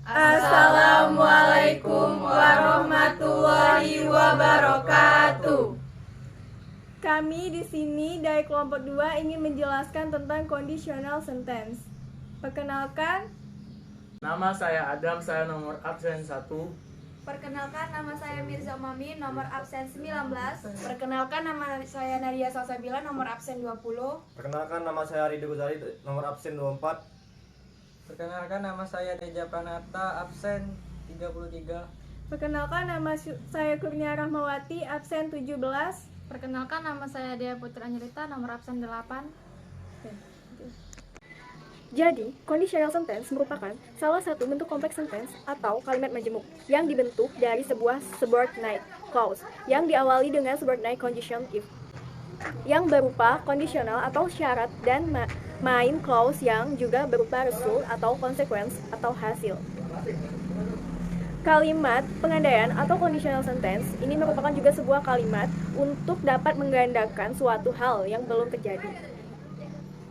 Assalamualaikum warahmatullahi wabarakatuh. Kami di sini dari kelompok 2 ingin menjelaskan tentang conditional sentence. Perkenalkan, Nama saya Adam, saya nomor absen 1. Perkenalkan, nama saya Mirza Mami, nomor absen 19. Perkenalkan, nama saya Nadia Salsabila, nomor absen 20. Perkenalkan, nama saya Ridho Guzari, nomor absen 24. Perkenalkan, nama saya Deja Pranata, absen 33. perkenalkan nama saya Kurnia Rahmawati, absen 17. Perkenalkan, nama saya Dea Putri Anjelita, nomor absen 8. Jadi, conditional sentence merupakan salah satu bentuk kompleks sentence atau kalimat majemuk yang dibentuk dari sebuah subordinate clause yang diawali dengan subordinate condition if, yang berupa kondisional atau syarat, dan main clause yang juga berupa result atau consequence atau hasil. Kalimat pengandaian atau conditional sentence ini merupakan juga sebuah kalimat untuk dapat menggandakan suatu hal yang belum terjadi,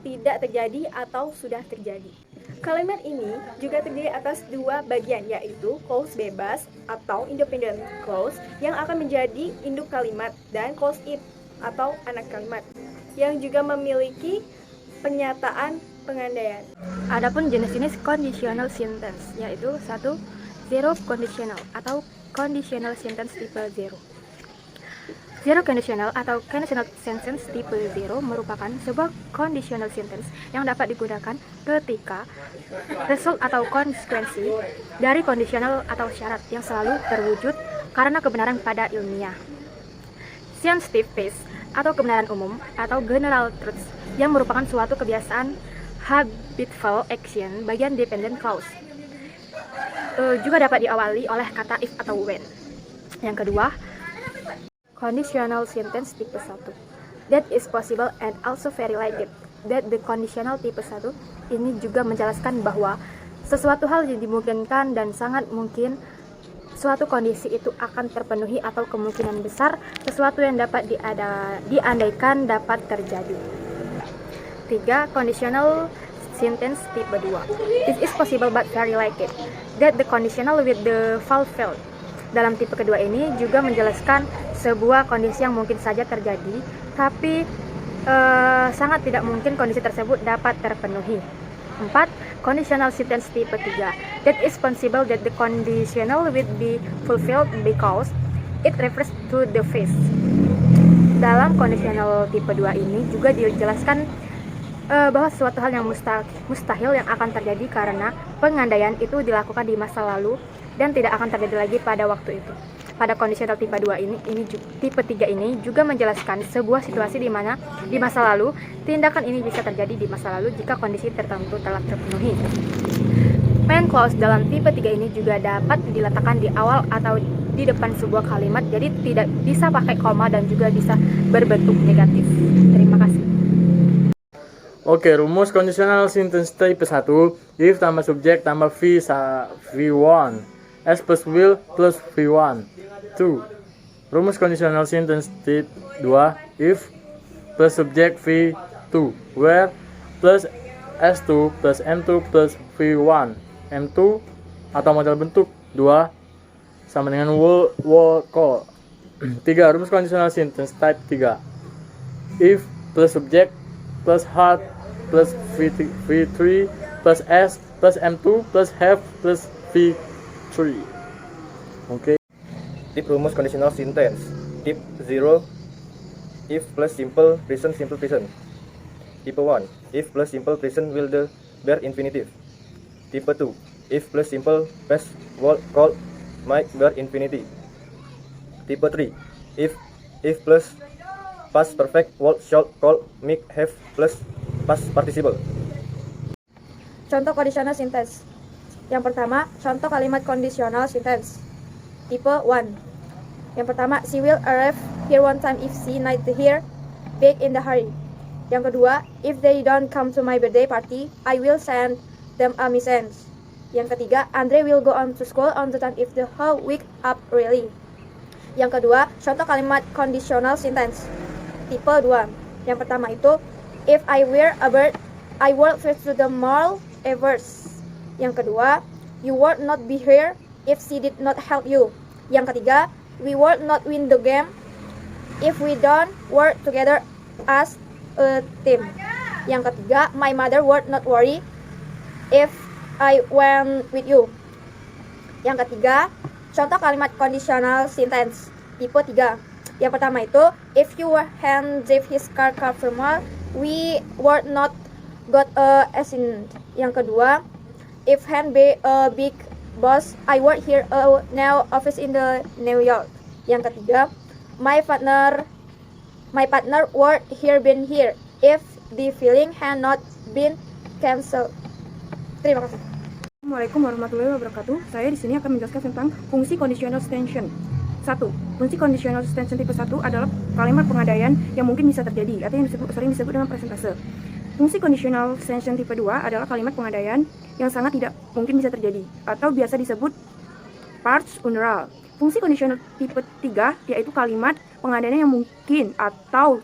tidak terjadi, atau sudah terjadi. Kalimat ini juga terdiri atas dua bagian, yaitu clause bebas atau independent clause yang akan menjadi induk kalimat, dan clause if atau anak kalimat yang juga memiliki pernyataan pengandaian. Adapun jenis-jenis conditional sentence yaitu 1. Zero conditional atau conditional sentence tipe 0. Zero conditional atau conditional sentence tipe 0 merupakan sebuah conditional sentence yang dapat digunakan ketika result atau konsekuensi dari conditional atau syarat yang selalu terwujud karena kebenaran pada ilmiah. Sensitive case atau kebenaran umum atau general truths yang merupakan suatu kebiasaan habitual action bagian dependent clause juga dapat diawali oleh kata if atau when. Yang kedua, conditional sentence tipe 1. That is possible and also very likely that the conditional tipe 1 ini juga menjelaskan bahwa sesuatu hal yang dimungkinkan dan sangat mungkin suatu kondisi itu akan terpenuhi atau kemungkinan besar sesuatu yang dapat diandaikan dapat terjadi. 3. Conditional sentence tipe 2. It is possible but very likely that the conditional with the fulfilled. Dalam tipe kedua ini juga menjelaskan sebuah kondisi yang mungkin saja terjadi, tapi sangat tidak mungkin kondisi tersebut dapat terpenuhi. 4. Conditional sentence tipe 3. That is possible that the conditional will be fulfilled because it refers to the face. Dalam conditional tipe 2 ini juga dijelaskan bahwa suatu hal yang mustahil yang akan terjadi karena pengandaian itu dilakukan di masa lalu dan tidak akan terjadi lagi pada waktu itu. Pada conditional tipe 2 tipe 3 ini juga menjelaskan sebuah situasi di mana di masa lalu tindakan ini bisa terjadi di masa lalu jika kondisi tertentu telah terpenuhi. Main clause dalam tipe 3 ini juga dapat diletakkan di awal atau di depan sebuah kalimat, jadi tidak bisa pakai koma dan juga bisa berbentuk negatif. Terima kasih. Oke, rumus conditional sentence tipe 1. If tambah subjek tambah V1 S plus will plus V1. 2. Rumus conditional sentence tipe 2. If plus subjek V2 where plus S2 plus M2 plus V1 M2 atau model bentuk 2 sama dengan will call. 3. Rumus conditional sentence type 3. If plus subjek plus heart plus V3 plus S plus M2 plus have plus V3. Oke. Tip rumus conditional sentence. Tip 0. If plus simple present simple present. Tipe 1. If plus simple present will the bear infinitive. Tipe 2. If plus simple past will call might bear infinitive. Tipe 3. If plus past perfect will shall call make have plus past participle. Contoh conditional sentence. Yang pertama, contoh kalimat conditional sentence tipe 1. Yang pertama, she will arrive here one time if she not here back in the hurry. Yang kedua, if they don't come to my birthday party, I will send them a message. Yang ketiga, Andre will go on to school on the time if the whole week up early. Yang kedua, contoh kalimat conditional sentence tipe 2. Yang pertama itu, if I were a bird, I would fly to the mall everest. Yang kedua, You would not be here if she did not help you. Yang ketiga, we would not win the game if we don't work together as a team. Yang ketiga, my mother would not worry if I went with you. Yang ketiga, contoh kalimat conditional sentence tipe 3. Yang pertama itu, if you hand drive his car formal, we would not got a accident. Yang kedua, if hand be a big boss, I work here now office in the New York. Yang ketiga, my partner work here been here if the filling had not been cancelled. Terima kasih. Assalamualaikum warahmatullahi wabarakatuh. Saya di sini akan menjelaskan tentang fungsi conditional extension. 1. Fungsi conditional extension tipe 1 adalah kalimat pengadaian yang mungkin bisa terjadi atau yang sering disebut dengan presentase. Fungsi conditional extension tipe 2 adalah kalimat pengadaian yang sangat tidak mungkin bisa terjadi atau biasa disebut parts unusual. Fungsi conditional tipe 3 yaitu kalimat pengadaian yang mungkin atau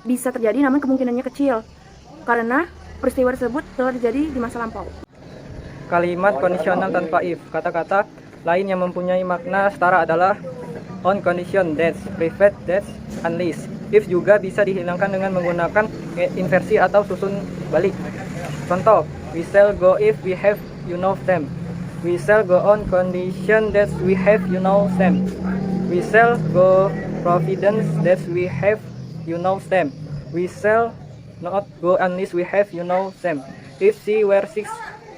bisa terjadi namun kemungkinannya kecil karena peristiwa tersebut telah terjadi di masa lampau. Kalimat kondisional tanpa if. Kata-kata lain yang mempunyai makna setara adalah on condition, that's, private, that's, unless. If juga bisa dihilangkan dengan menggunakan inversi atau susun balik. Contoh, we shall go if we have you know them. We shall go on condition that we have you know them. We shall go providence that we have you know them. We shall not go unless we have you know them. If she were sick,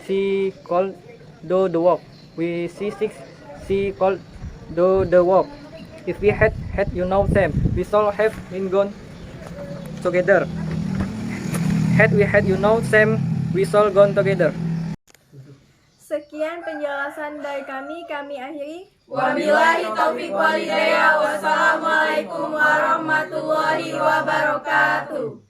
she could do the work. We see six, she could do the work. If we had you know them, we should have been gone together. Had we had you know them, we should gone together. Sekian penjelasan dari kami akhiri. Wabillahi taufiq walhidayah. Wassalamualaikum warahmatullahi wabarakatuh.